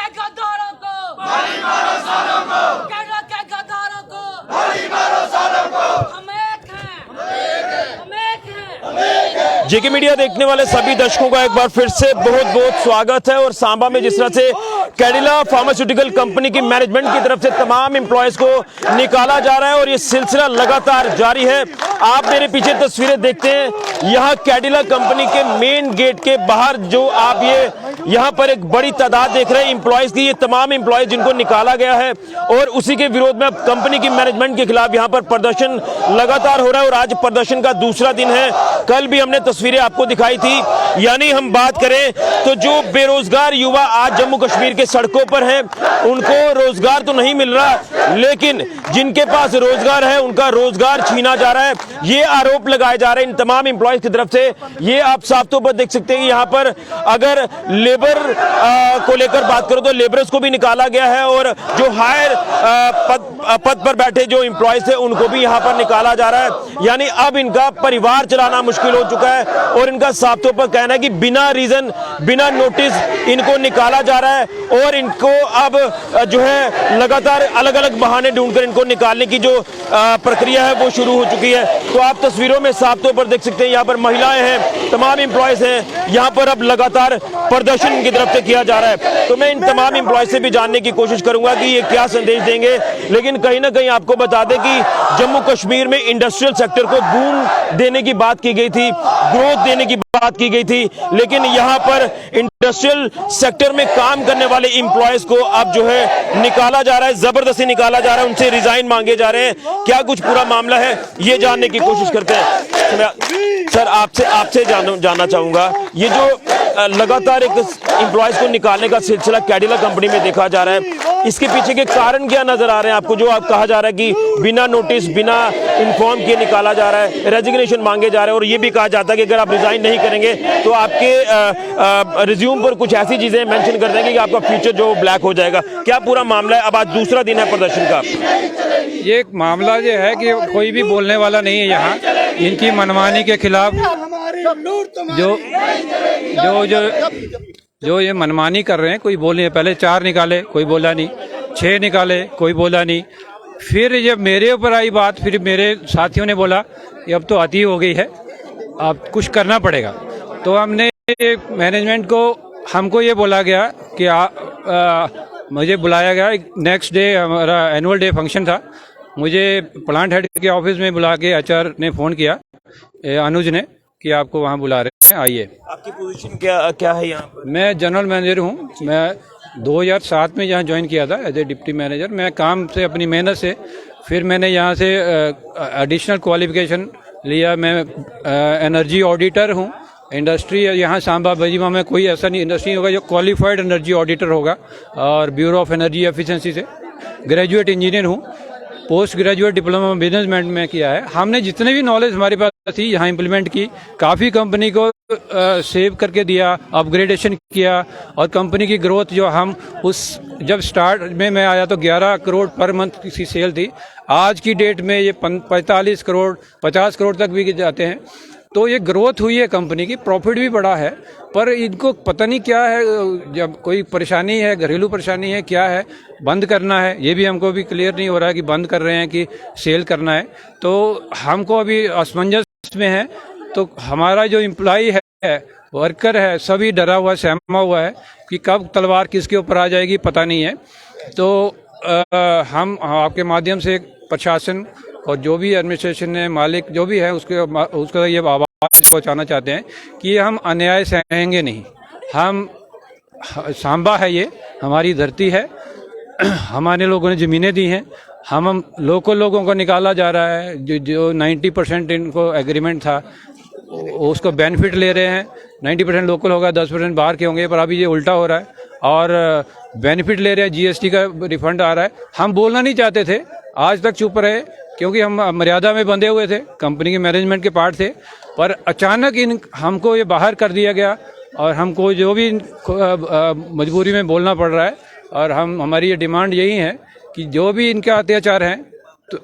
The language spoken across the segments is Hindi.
के गद्दारों को गोली मारो सालों को, केरल के गद्दारों को गोली मारो सालों को। हम एक हैं, हम एक हैं। जेके मीडिया देखने वाले सभी दर्शकों का एक बार फिर से बहुत बहुत स्वागत है। और सांबा में जिस तरह से कैडिला फार्मास्यूटिकल कंपनी की मैनेजमेंट की तरफ से तमाम एम्प्लॉयज को निकाला जा रहा है और ये सिलसिला लगातार जारी है। आप मेरे पीछे तस्वीरें देखते हैं, यहाँ कैडिला कंपनी के मेन गेट के बाहर जो आप ये यहाँ पर एक बड़ी तादाद देख रहे हैं एम्प्लॉयज की, ये तमाम एम्प्लॉयज जिनको निकाला गया है और उसी के विरोध में अब कंपनी की मैनेजमेंट के खिलाफ यहाँ पर प्रदर्शन लगातार हो रहा है। और आज प्रदर्शन का दूसरा दिन है। कल भी हमने तस्वीरें आपको दिखाई थी। यानी हम बात करें तो जो बेरोजगार युवा आज जम्मू कश्मीर के सड़कों पर हैं, उनको रोजगार तो नहीं मिल रहा, लेकिन जिनके पास रोजगार है उनका रोजगार छीना जा रहा है। ये आरोप लगाए जा रहे हैं इन तमाम एम्प्लॉयज की तरफ से। ये आप साफ तौर पर देख सकते हैं कि यहाँ पर अगर लेबर को लेकर बात करो तो लेबरर्स को भी निकाला गया है और जो हायर पद पर बैठे जो एम्प्लॉयज थे उनको भी यहाँ पर निकाला जा रहा है। यानी अब इनका परिवार चलाना मुश्किल हो चुका है और इनका साफ तौर पर कहना है कि बिना रीजन, बिना नोटिस इनको निकाला जा रहा है और इनको अब जो है लगातार अलग अलग बहाने ढूंढकर इनको निकालने की जो प्रक्रिया है वो शुरू हो चुकी है। तो आप तस्वीरों में साफ तौर पर देख सकते हैं यहाँ पर महिलाएं हैं, तमाम एम्प्लॉयज हैं, यहाँ पर अब लगातार प्रदर्शन की तरफ से किया जा रहा है। तो मैं इन तमाम एम्प्लॉयज से भी जानने की कोशिश करूंगा कि ये क्या संदेश देंगे। लेकिन कहीं ना कहीं आपको बता दें कि जम्मू कश्मीर में इंडस्ट्रियल सेक्टर को बूम देने की बात की गई थी, ग्रोथ देने की बात की गई थी, लेकिन यहाँ पर इंडस्ट्रियल सेक्टर में काम करने वाले एम्प्लॉयज को अब जो है निकाला जा रहा है, जबरदस्ती निकाला जा रहा है, उनसे रिजाइन मांगे जा रहे हैं। क्या कुछ पूरा मामला है ये जानने की कोशिश करते हैं। सर आपसे जानना चाहूंगा, ये जो लगातार एक एम्प्लॉयज को निकालने का सिलसिला कैडिला कंपनी में देखा जा रहा है, इसके पीछे के कारण क्या नजर आ रहे हैं आपको? जो आप कहा जा रहा है कि बिना नोटिस, बिना इन्फॉर्म किए निकाला जा रहा है, रेजिग्नेशन मांगे जा रहे हैं और ये भी कहा जाता है कि अगर आप रिजाइन नहीं करेंगे तो आपके रिज्यूम पर कुछ ऐसी चीजें मेंशन कर देंगे कि आपका फ्यूचर जो ब्लैक हो जाएगा। क्या पूरा मामला है? अब आज दूसरा दिन है प्रदर्शन का। ये एक मामला जो है कि कोई भी बोलने वाला नहीं है यहाँ। इनकी मनमानी के खिलाफ जो ये मनमानी कर रहे हैं, कोई बोल नहीं। पहले 4 निकाले, कोई बोला नहीं, 6 निकाले, कोई बोला नहीं। फिर जब मेरे ऊपर आई बात, फिर मेरे साथियों ने बोला ये अब तो अति हो गई है, अब कुछ करना पड़ेगा। तो हमने मैनेजमेंट को, हमको ये बोला गया कि मुझे बुलाया गया। नेक्स्ट डे हमारा एनुअल डे फंक्शन था, मुझे प्लांट हेड के ऑफिस में बुला के एचआर ने फ़ोन किया, अनुज ने, कि आपको वहाँ बुला रहे हैं, आइए। आपकी पोजीशन क्या है यहाँ पर? मैं जनरल मैनेजर हूँ। मैं 2007 में यहाँ ज्वाइन किया था एज ए डिप्टी मैनेजर। मैं काम से, अपनी मेहनत से, फिर मैंने यहाँ से एडिशनल क्वालिफिकेशन लिया। मैं एनर्जी ऑडिटर हूँ। इंडस्ट्री यहाँ सांबा बजीमा में कोई ऐसा नहीं इंडस्ट्री होगा जो क्वालिफाइड एनर्जी ऑडिटर होगा, और ब्यूरो ऑफ एनर्जी एफिशिएंसी से ग्रेजुएट इंजीनियर हूँ। Post graduate diploma business management में किया है। हमने जितने भी नॉलेज हमारे पास थी यहाँ इम्प्लीमेंट की, काफ़ी कंपनी को सेव करके दिया, अपग्रेडेशन किया, और कंपनी की ग्रोथ जो हम जब स्टार्ट में मैं आया तो 11 करोड़ पर मंथ की सेल थी। आज की डेट में ये 45 करोड़ 50 करोड़ तक भी जाते हैं। तो ये ग्रोथ हुई है कंपनी की, प्रॉफिट भी बढ़ा है। पर इनको पता नहीं क्या है, जब कोई परेशानी है, घरेलू परेशानी है, क्या है, बंद करना है, ये भी हमको भी क्लियर नहीं हो रहा है कि बंद कर रहे हैं कि सेल करना है। तो हमको अभी असमंजस में है। तो हमारा जो एम्प्लॉय है, वर्कर है, सभी डरा हुआ, सहमा हुआ है कि कब तलवार किसके ऊपर आ जाएगी पता नहीं है। तो हम आपके माध्यम से प्रशासन और जो भी एडमिनिस्ट्रेशन है, मालिक जो भी है, उसको ये आवाज़ पहुंचाना चाहते हैं कि हम अन्याय सहेंगे नहीं। हम सांबा है, ये हमारी धरती है, हमारे लोगों ने ज़मीनें दी हैं। हम लोकल लोगों को निकाला जा रहा है। जो 90% इनको एग्रीमेंट था उसको बेनिफिट ले रहे हैं। 90% लोकल होगा, 10% बाहर के होंगे, पर अभी ये उल्टा हो रहा है और बेनिफिट ले रहे हैं। जीएसटी का रिफंड आ रहा है। हम बोलना नहीं चाहते थे, आज तक चुप रहे क्योंकि हम मर्यादा में बंधे हुए थे, कंपनी के मैनेजमेंट के पार्ट थे। पर अचानक हमको ये बाहर कर दिया गया और हमको जो भी मजबूरी में बोलना पड़ रहा है। और हमारी ये डिमांड यही है कि जो भी इनके अत्याचार हैं तो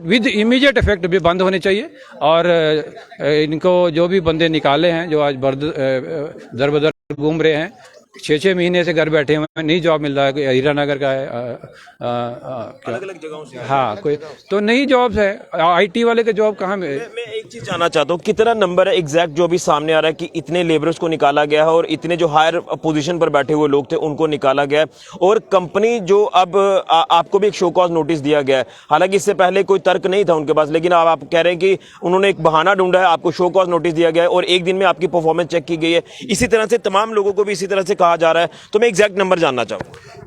विद इमीडिएट इफेक्ट भी बंद होने चाहिए। और इनको जो भी बंदे निकाले हैं, जो आज दर बदर घूम रहे हैं, 6 महीने से घर बैठे हुए हैं, नहीं जॉब मिल रहा है। हीरानगर का है, अलग अलग जगहों से हाँ कोई तो नई जॉब्स है। आईटी वाले के जॉब कहाँ में? मैं एक चीज जानना चाहता हूँ, कितना नंबर है एग्जैक्ट जो अभी सामने आ रहा है कि इतने लेबरर्स को निकाला गया है और इतने जो हायर पोजीशन पर बैठे हुए लोग थे उनको निकाला गया है, और कंपनी जो अब आपको भी एक शो कॉज नोटिस दिया गया है, हालांकि इससे पहले कोई तर्क नहीं था उनके पास, लेकिन अब आप कह रहे हैं कि उन्होंने एक बहाना ढूंढा है, आपको शो कॉज नोटिस दिया गया है और एक दिन में आपकी परफॉर्मेंस चेक की गई है। इसी तरह से तमाम लोगों को भी इसी तरह से कहा जा रहा है, तो मैं एग्जैक्ट नंबर जानना चाहूँगा।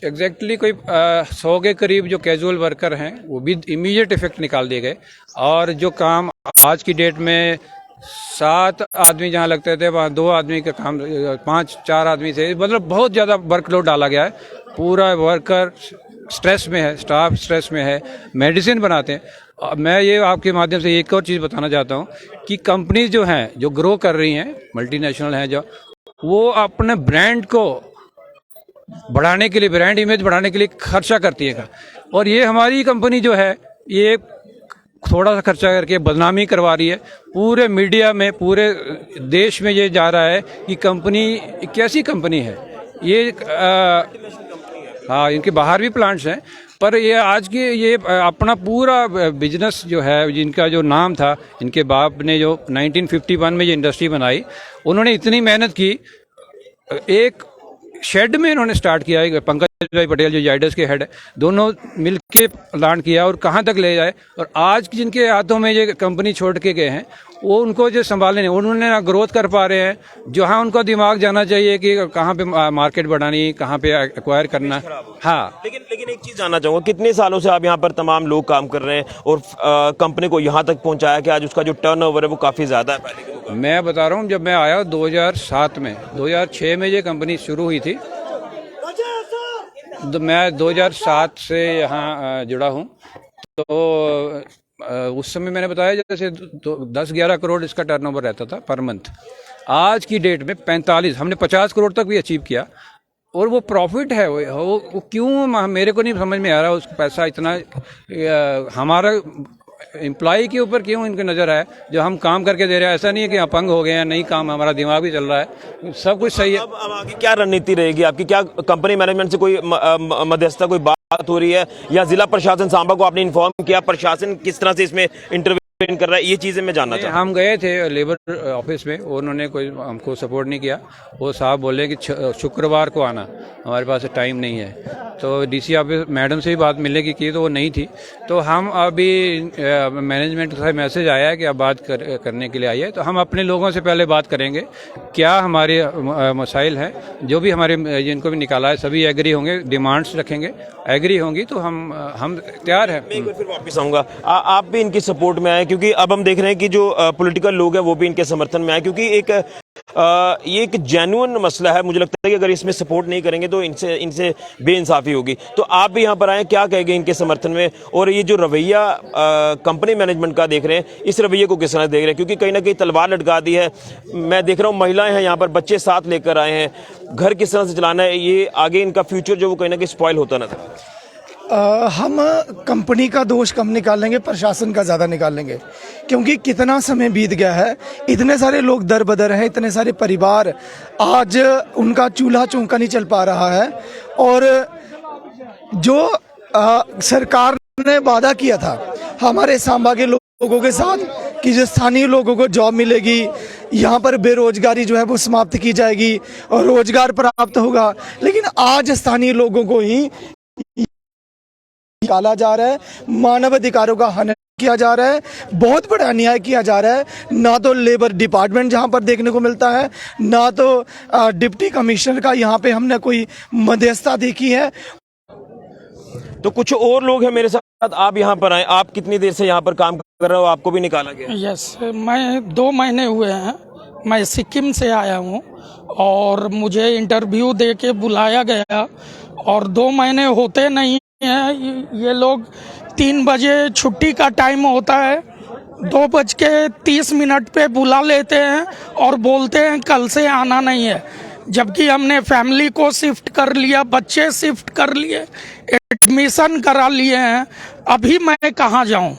एग्जैक्टली कोई 100 के करीब जो कैजुअल वर्कर हैं वो भी इमीडिएट इफेक्ट निकाल दिए गए, और जो काम आज की डेट में 7 आदमी जहाँ लगते थे वहाँ 2 आदमी का काम 5-4 आदमी से, मतलब बहुत ज़्यादा वर्कलोड डाला गया है। पूरा वर्कर स्ट्रेस में है, स्टाफ स्ट्रेस में है, मेडिसिन बनाते हैं। मैं ये आपके माध्यम से एक और चीज़ बताना चाहता हूँ कि कंपनीज जो हैं जो ग्रो कर रही हैं, मल्टीनेशनल हैं जो, वो अपने ब्रांड को बढ़ाने के लिए, ब्रांड इमेज बढ़ाने के लिए खर्चा करती है। और ये हमारी कंपनी जो है ये थोड़ा सा खर्चा करके बदनामी करवा रही है पूरे मीडिया में, पूरे देश में ये जा रहा है कि कंपनी कैसी कंपनी है ये। हाँ, इनके बाहर भी प्लांट्स हैं, पर ये आज के ये अपना पूरा बिजनेस जो है, जिनका जो नाम था, इनके बाप ने जो 1951 में ये इंडस्ट्री बनाई, उन्होंने इतनी मेहनत की। एक शेड में इन्होंने स्टार्ट किया है, पंकज भाई पटेल जो जाइडस के हेड है, दोनों मिलके प्लान किया और कहाँ तक ले जाए। और आज जिनके हाथों में ये कंपनी छोड़ के गए हैं वो उनको जो संभाले नहीं, उन्होंने ना ग्रोथ कर पा रहे हैं, जहाँ उनका दिमाग जाना चाहिए कि कहाँ पे मार्केट बढ़ानी, कहाँ पे एक्वायर करना। हाँ, लेकिन एक चीज जानना चाहूंगा, कितने सालों से आप यहाँ पर तमाम लोग काम कर रहे हैं और कंपनी को यहाँ तक पहुँचाया कि आज उसका जो टर्नओवर है वो काफी ज्यादा है पहले के मुकाबले? मैं बता रहा हूँ, जब मैं आया 2007 में, 2006 में ये कंपनी शुरू हुई थी, तो मैं 2007 से यहाँ जुड़ा हूँ। तो उस समय मैंने बताया जैसे 10-11 करोड़ इसका टर्नओवर रहता था पर मंथ। आज की डेट में 45, हमने 50 करोड़ तक भी अचीव किया, और वो प्रॉफिट है। वो क्यों, मेरे को नहीं समझ में आ रहा उसका पैसा इतना हमारा एम्प्लॉय के ऊपर क्यों इनकी नज़र है, जो हम काम करके दे रहे हैं। ऐसा नहीं है कि अपंग हो गए हैं, नहीं काम, हमारा दिमाग भी चल रहा है, सब कुछ सही है। अब आगे क्या रणनीति रहेगी आपकी? क्या कंपनी मैनेजमेंट से कोई मध्यस्थता, कोई बात हो रही है, या जिला प्रशासन सांबा को आपने इन्फॉर्म किया, प्रशासन किस तरह से इसमें इंटरव्यू कर रहा है, ये चीजें मैं जानना चाहता हूं। हम गए थे लेबर ऑफिस में, उन्होंने कोई हमको सपोर्ट नहीं किया। वो साहब बोले कि शुक्रवार को आना, हमारे पास टाइम नहीं है। तो डीसी ऑफिस मैडम से भी बात मिलने की तो वो नहीं थी। तो हम अभी मैनेजमेंट से मैसेज आया है कि आप बात करने के लिए आइए। तो हम अपने लोगों से पहले बात करेंगे, क्या हमारे मसाइल हैं, जो भी हमारे जिनको भी निकाला है सभी एग्री होंगे, डिमांड्स रखेंगे, एग्री होंगी तो हम तैयार हैं। मैं एक बार फिर वापस आऊंगा, आप भी इनकी सपोर्ट में आए, क्योंकि अब हम देख रहे हैं कि जो पॉलिटिकल लोग हैं वो भी इनके समर्थन में आए, क्योंकि ये एक जेन्युइन मसला है। मुझे लगता है कि अगर इसमें सपोर्ट नहीं करेंगे तो इनसे बेइंसाफी होगी। तो आप भी यहाँ पर आए, क्या कहेंगे इनके समर्थन में, और ये जो रवैया कंपनी मैनेजमेंट का देख रहे हैं, इस रवैये को किस तरह देख रहे हैं? क्योंकि कहीं ना कहीं तलवार लटका दी है। मैं देख रहा हूँ महिलाएं हैं यहाँ पर, बच्चे साथ लेकर आए हैं, घर किस तरह से चलाना है, ये आगे इनका फ्यूचर जो वो कहीं ना कहीं स्पॉइल होता नजर। हम कंपनी का दोष कम निकालेंगे, प्रशासन का ज़्यादा निकालेंगे, क्योंकि कितना समय बीत गया है, इतने सारे लोग दर बदर हैं, इतने सारे परिवार आज उनका चूल्हा चौका नहीं चल पा रहा है। और जो सरकार ने वादा किया था हमारे सांबा के लोगों के साथ कि जो स्थानीय लोगों को जॉब मिलेगी, यहाँ पर बेरोजगारी जो है वो समाप्त की जाएगी और रोजगार प्राप्त होगा, लेकिन आज स्थानीय लोगों को ही निकाला जा रहा है, मानव अधिकारों का हनन किया जा रहा है, बहुत बड़ा अन्याय किया जा रहा है। ना तो लेबर डिपार्टमेंट जहां पर देखने को मिलता है, ना तो डिप्टी कमिश्नर का यहाँ पे हमने कोई मध्यस्थता देखी है। तो कुछ और लोग हैं मेरे साथ, आप यहाँ पर आए, आप कितनी देर से यहाँ पर काम कर रहे हो, आपको भी निकाला गया? यस, मैं 2 महीने हुए हैं, मैं सिक्किम से आया हूँ और मुझे इंटरव्यू दे के बुलाया गया, और 2 महीने होते नहीं हैं। ये लोग 3 बजे छुट्टी का टाइम होता है, 2:30 पे बुला लेते हैं और बोलते हैं कल से आना नहीं है, जबकि हमने फैमिली को शिफ्ट कर लिया, बच्चे शिफ्ट कर लिए, एडमिशन करा लिए हैं। अभी मैं कहाँ जाऊँ?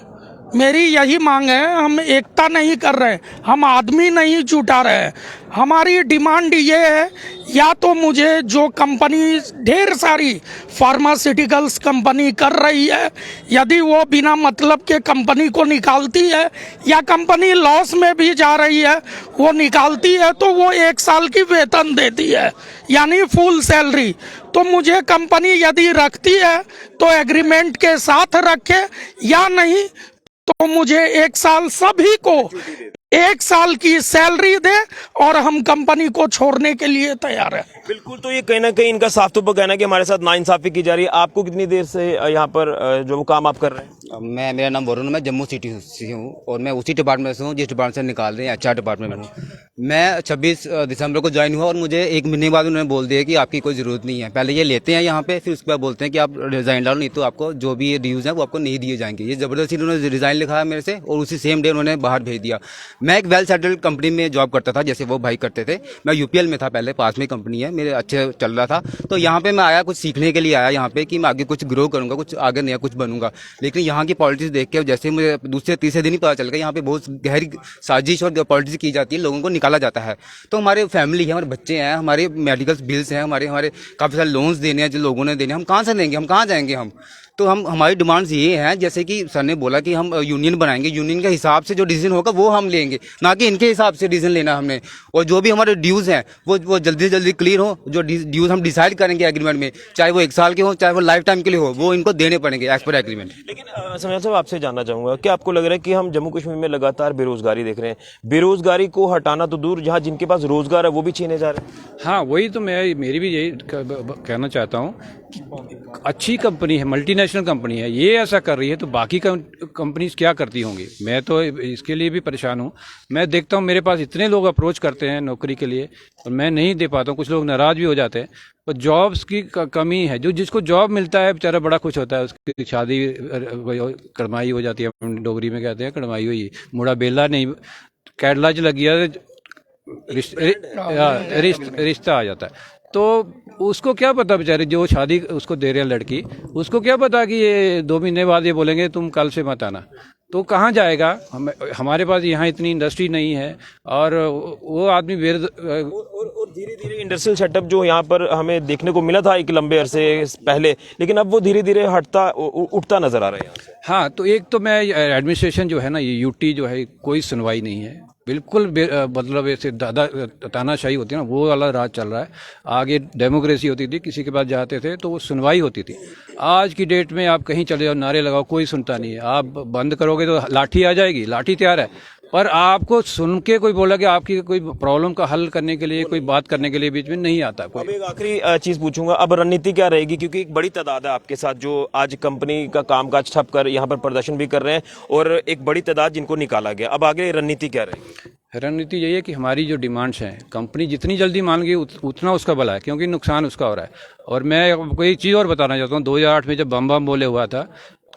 मेरी यही मांग है, हम एकता नहीं कर रहे, हम आदमी नहीं जुटा रहे। हमारी डिमांड ये है, या तो मुझे जो कंपनी ढेर सारी फार्मास्यूटिकल्स कंपनी कर रही है, यदि वो बिना मतलब के कंपनी को निकालती है या कंपनी लॉस में भी जा रही है वो निकालती है, तो वो 1 साल की वेतन देती है, यानी फुल सैलरी। तो मुझे कंपनी यदि रखती है तो एग्रीमेंट के साथ रखे, या नहीं तो मुझे 1 साल सभी को 1 साल की सैलरी दे और हम कंपनी को छोड़ने के लिए तैयार है। बिल्कुल, तो ये कहीं ना कहीं इनका साफ तौर पर कहना है कि हमारे साथ नाइंसाफी की जा रही है। आपको कितनी देर से यहाँ पर जो वो काम आप कर रहे हैं? मेरा नाम वरुण, मैं जम्मू सिटी से हूँ और मैं उसी डिपार्टमेंट से हूँ जिस डिपार्टमेंट से निकाल रहे हैं, HR डिपार्टमेंट में हूँ। मैं 26 दिसंबर को ज्वाइन हुआ और मुझे 1 महीने बाद उन्होंने बोल दिया कि आपकी कोई ज़रूरत नहीं है। पहले ये लेते हैं यहाँ पे, फिर उसके बाद बोलते हैं कि आप रिज़ाइन डालो, नहीं तो आपको जो भी ड्यूज़ हैं वो आपको नहीं दिए जाएंगे। ये ज़बरदस्ती उन्होंने रिज़ाइन लिखा है मेरे से और उसी सेम डे उन्होंने बाहर भेज दिया। मैं एक वेल सेटल्ड कंपनी में जॉब करता था, जैसे वो भाई करते थे। मैं UPL में था पहले, पास में कंपनी है, मेरे अच्छे चल रहा था। तो यहाँ पे मैं आया, कुछ सीखने के लिए आया यहाँ पे कि मैं आगे कुछ ग्रो करूँगा, कुछ आगे नया कुछ बनूंगा। लेकिन यहाँ की पॉलिटिक्स देख के जैसे मुझे दूसरे तीसरे दिन ही पता चल गया यहाँ पे बहुत गहरी साजिश और पॉलिटिक्स की जाती है, लोगों को निकाला जाता है। तो हमारे फैमिली है, हमारे बच्चे हैं, हमारे मेडिकल बिल्स हैं, हमारे काफ़ी सारे लोन्स देने हैं जो लोगों ने देने, हम कहाँ से देंगे, हम कहाँ जाएंगे हम। तो हमारी डिमांड्स ये हैं, जैसे कि सर ने बोला कि हम यूनियन बनाएंगे, यूनियन के हिसाब से जो डिसीजन होगा वो हम लेंगे, ना कि इनके हिसाब से डिसीजन लेना हमने। और जो भी हमारे ड्यूज़ हैं वो जल्दी से जल्दी क्लियर हो। जो ड्यूज़ हम डिसाइड करेंगे एग्रीमेंट में, चाहे वो 1 साल के हो, चाहे वो लाइफ टाइम के लिए हो, वो इनको देने पड़ेंगे एज पर एग्रीमेंट। लेकिन समझा साहब, आपसे जानना चाहूंगा कि आपको लग रहा है कि हम जम्मू कश्मीर में लगातार बेरोजगारी देख रहे हैं, बेरोजगारी को हटाना तो दूर, जहां जिनके पास रोजगार है वो भी छीने जा रहे हैं? हाँ, वही तो मेरी भी यही कहना चाहता हूँ कि अच्छी कंपनी है, मल्टीनेशनल कंपनी है, ये ऐसा कर रही है तो बाकी कंपनीज क्या करती होंगी। मैं तो इसके लिए भी परेशान हूँ। मैं देखता हूँ मेरे पास इतने लोग अप्रोच करते हैं नौकरी के लिए और मैं नहीं दे पाता हूँ, कुछ लोग नाराज़ भी हो जाते हैं। पर जॉब्स की कमी है। जो जिसको जॉब मिलता है बेचारा बड़ा खुश होता है, उसकी शादी कड़माई हो जाती है, डोगरी में कहते हैं कड़माई हुई, मुड़ा बेला नहीं कैडला च लग गया, रिश्ता आ जाता है। तो उसको क्या पता बेचारे जो शादी उसको दे रहे हैं लड़की, उसको क्या पता कि ये 2 महीने बाद ये बोलेंगे तुम कल से मत आना, तो कहाँ जाएगा। हमारे पास यहाँ इतनी इंडस्ट्री नहीं है और वो आदमी और धीरे धीरे इंडस्ट्रियल सेटअप जो यहाँ पर हमें देखने को मिला था एक लंबे अरसे पहले, लेकिन अब वो धीरे धीरे उठता नजर आ रहा है। हाँ, तो एक तो मैं एडमिनिस्ट्रेशन जो है ना, ये UT जो है, कोई सुनवाई नहीं है बिल्कुल, मतलब ऐसे तानाशाही होती है ना, वो वाला राज चल रहा है। आगे डेमोक्रेसी होती थी, किसी के पास जाते थे तो वो सुनवाई होती थी। आज की डेट में आप कहीं चले जाओ, नारे लगाओ, कोई सुनता नहीं है। आप बंद करोगे तो लाठी आ जाएगी, लाठी तैयार है, पर आपको सुन के कोई बोला कि आपकी कोई प्रॉब्लम का हल करने के लिए, कोई बात करने के लिए बीच में नहीं आता कोई। अब एक आखिरी चीज पूछूंगा, अब रणनीति क्या रहेगी, क्योंकि एक बड़ी तादाद है आपके साथ जो आज कंपनी का कामकाज ठप कर यहाँ पर प्रदर्शन भी कर रहे हैं और एक बड़ी तादाद जिनको निकाला गया, अब आगे रणनीति क्या रहेगी? रणनीति यही है कि हमारी जो डिमांड्स हैं, कंपनी जितनी जल्दी मान गई उतना उसका भला है, क्योंकि नुकसान उसका हो रहा है। और मैं आपको एक चीज़ और बताना चाहता हूँ, 2008 में जब बम बम बोले हुआ था,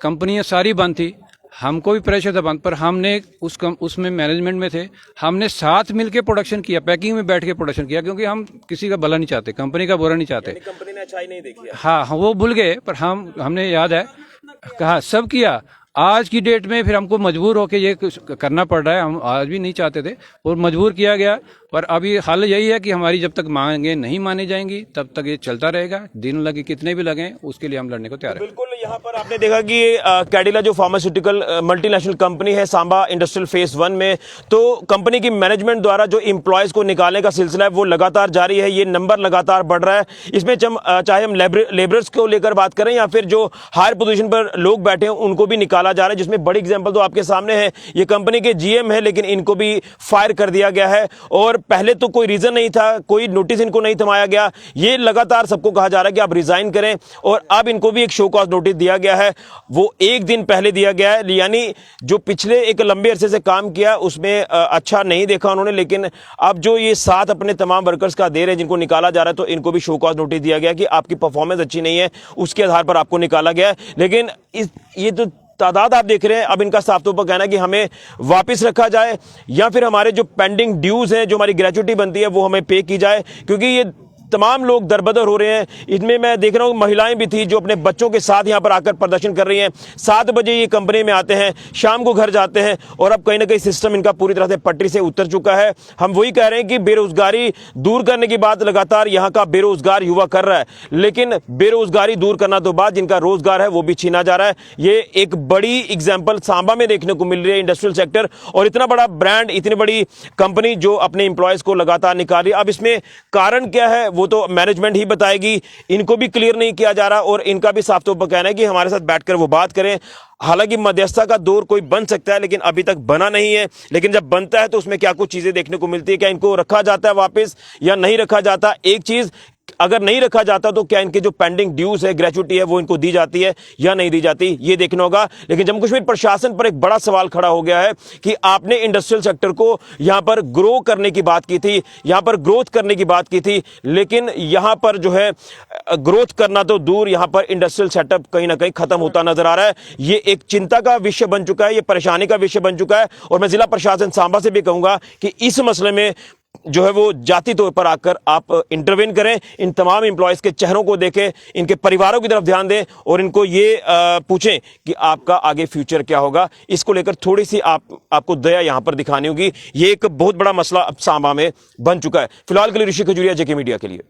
कंपनियाँ सारी बंद थी, हमको भी प्रेशर था बंद, पर हमने उसमें मैनेजमेंट में थे, हमने साथ मिलके प्रोडक्शन किया, पैकिंग में बैठ के प्रोडक्शन किया, क्योंकि हम किसी का भला नहीं चाहते, कंपनी का बुरा नहीं चाहते। कंपनी ने अच्छाई नहीं देखी। हाँ, वो भूल गए, पर हमने याद है कहा सब किया। आज की डेट में फिर हमको मजबूर होकर ये करना पड़ रहा है, हम आज भी नहीं चाहते थे और मजबूर किया गया। पर अभी हाल यही है कि हमारी जब तक मांगे नहीं मानी जाएंगी तब तक ये चलता रहेगा, दिन लगे कितने भी लगे, उसके लिए हम लड़ने को तैयार हैं। बिल्कुल, यहाँ पर आपने देखा कि कैडिला जो फार्मास्यूटिकल मल्टीनेशनल कंपनी है सांबा इंडस्ट्रियल फेज 1 में, तो कंपनी की मैनेजमेंट द्वारा जो एम्प्लॉयज को निकालने का सिलसिला है वो लगातार जारी है, ये नंबर लगातार बढ़ रहा है। इसमें चाहे हम लेबरर्स को लेकर बात करें या फिर जो हायर पोजीशन पर लोग बैठे हैं उनको भी निकाला जा रहा है, जिसमें बड़ी एग्जांपल तो आपके सामने है। ये कंपनी के GM है, लेकिन इनको भी फायर कर दिया गया है और पहले तो कोई रीजन नहीं था, कोई नोटिस इनको नहीं थमाया गया। ये लगातार सबको कहा जा रहा है कि आप रिजाइन करें और अब इनको भी एक शो कॉज नोटिस दिया गया है, वो 1 दिन पहले दिया गया है। यानी जो पिछले एक लंबे अरसे से काम किया उसमें अच्छा नहीं देखा उन्होंने, लेकिन अब जो ये साथ अपने तमाम वर्कर्स का दे रहे हैं जिनको निकाला जा रहा है, तो इनको भी शो कॉज नोटिस दिया गया कि आपकी परफॉर्मेंस अच्छी नहीं है, उसके आधार पर आपको निकाला गया है। लेकिन ये तो तादाद आप देख रहे हैं, अब इनका साफ तौर पर कहना है कि हमें वापस रखा जाए या फिर हमारे जो पेंडिंग ड्यूज हैं, जो हमारी ग्रेच्युटी बनती है वो हमें पे की जाए, क्योंकि ये तमाम लोग दरबदर हो रहे हैं। इनमें मैं देख रहा हूं महिलाएं भी थी जो अपने बच्चों के साथ यहां पर आकर प्रदर्शन कर रही हैं। 7 बजे ये कंपनी में आते हैं, शाम को घर जाते हैं और अब कहीं ना कहीं सिस्टम इनका पूरी तरह से पटरी से उतर चुका है। हम वही कह रहे हैं कि बेरोजगारी दूर करने की बात लगातार यहां का बेरोजगार युवा कर रहा है, लेकिन बेरोजगारी दूर करना तो बाद जिनका रोजगार है वो भी छीना जा रहा है। ये एक बड़ी एग्जाम्पल सांबा में देखने को मिल रही है। इंडस्ट्रियल सेक्टर और इतना बड़ा ब्रांड, इतनी बड़ी कंपनी जो अपने इंप्लॉयज को लगातार निकाल रही है। अब इसमें कारण क्या है वो तो मैनेजमेंट ही बताएगी, इनको भी क्लियर नहीं किया जा रहा और इनका भी साफ तौर पर कहना है कि हमारे साथ बैठकर वो बात करें। हालांकि मध्यस्थता का दौर कोई बन सकता है लेकिन अभी तक बना नहीं है। लेकिन जब बनता है तो उसमें क्या कुछ चीजें देखने को मिलती है, क्या इनको रखा जाता है वापस या नहीं रखा जाता। एक चीज, अगर नहीं रखा जाता तो क्या इनके जो पेंडिंग ड्यूज है, ग्रेच्युटी है, वो इनको दी जाती है या नहीं दी जाती, ये देखना होगा। लेकिन जम्मू कश्मीर प्रशासन पर एक बड़ा सवाल खड़ा हो गया है कि आपने इंडस्ट्रियल सेक्टर को यहां पर ग्रो करने की बात की थी, यहां पर ग्रोथ करने की बात की थी, लेकिन यहां पर जो है ग्रोथ करना तो दूर, यहां पर इंडस्ट्रियल सेटअप कहीं ना कहीं खत्म होता नजर आ रहा है। ये एक चिंता का विषय बन चुका है, ये परेशानी का विषय बन चुका है। और मैं जिला प्रशासन सांबा से भी कहूंगा कि इस मसले में जो है वो जाति तौर पर आकर आप इंटरवेन करें, इन तमाम एम्प्लॉयज के चेहरों को देखें, इनके परिवारों की तरफ ध्यान दें और इनको ये पूछें कि आपका आगे फ्यूचर क्या होगा। इसको लेकर थोड़ी सी आपको दया यहां पर दिखानी होगी। ये एक बहुत बड़ा मसला अब सांबा में बन चुका है। फिलहाल के लिए ऋषि खजूरिया, जेके मीडिया के लिए।